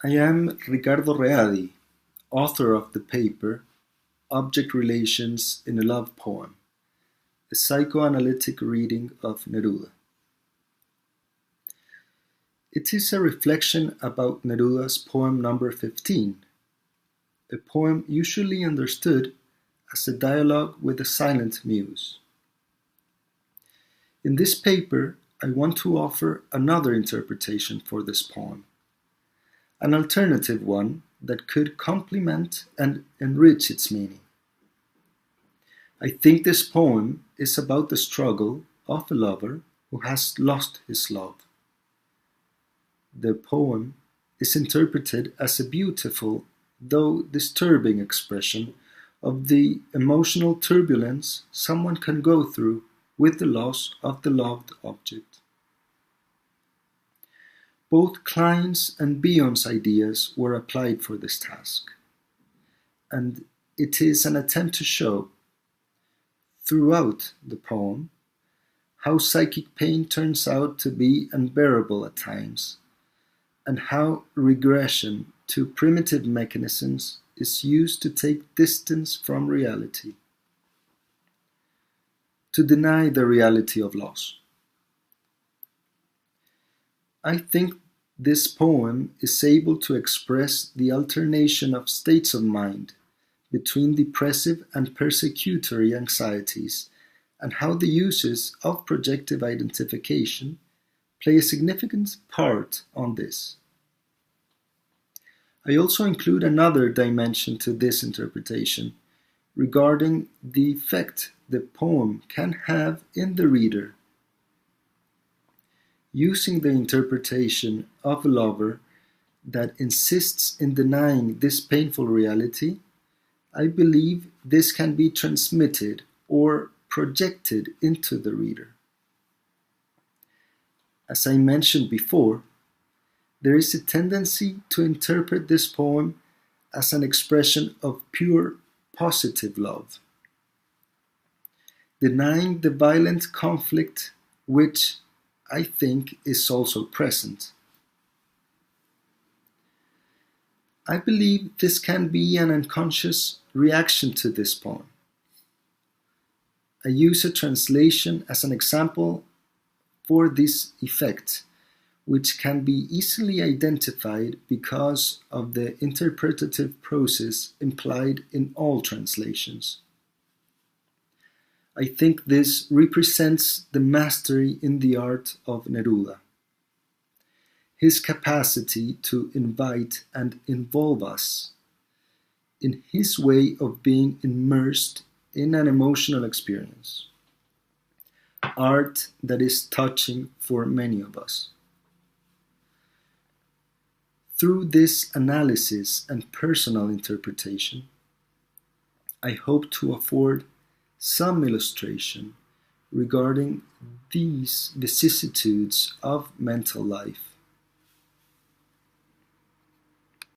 I am Ricardo Readi, author of the paper Object Relations in a Love Poem, a psychoanalytic reading of Neruda. It is a reflection about Neruda's poem number 15, a poem usually understood as a dialogue with a silent muse. In this paper, I want to offer another interpretation for this poem, an alternative one that could complement and enrich its meaning. I think this poem is about the struggle of a lover who has lost his love. The poem is interpreted as a beautiful, though disturbing expression of the emotional turbulence someone can go through with the loss of the loved object. Both Klein's and Bion's ideas were applied for this task, and it is an attempt to show, throughout the poem, how psychic pain turns out to be unbearable at times, and how regression to primitive mechanisms is used to take distance from reality, to deny the reality of loss. I think this poem is able to express the alternation of states of mind between depressive and persecutory anxieties, and how the uses of projective identification play a significant part on this. I also include another dimension to this interpretation regarding the effect the poem can have in the reader. Using the interpretation of a lover that insists in denying this painful reality, I believe this can be transmitted or projected into the reader. As I mentioned before, there is a tendency to interpret this poem as an expression of pure positive love, denying the violent conflict which I think is also present. I believe this can be an unconscious reaction to this poem. I use a translation as an example for this effect, which can be easily identified because of the interpretative process implied in all translations. I think this represents the mastery in the art of Neruda, his capacity to invite and involve us in his way of being immersed in an emotional experience, art that is touching for many of us. Through this analysis and personal interpretation, I hope to afford some illustration regarding these vicissitudes of mental life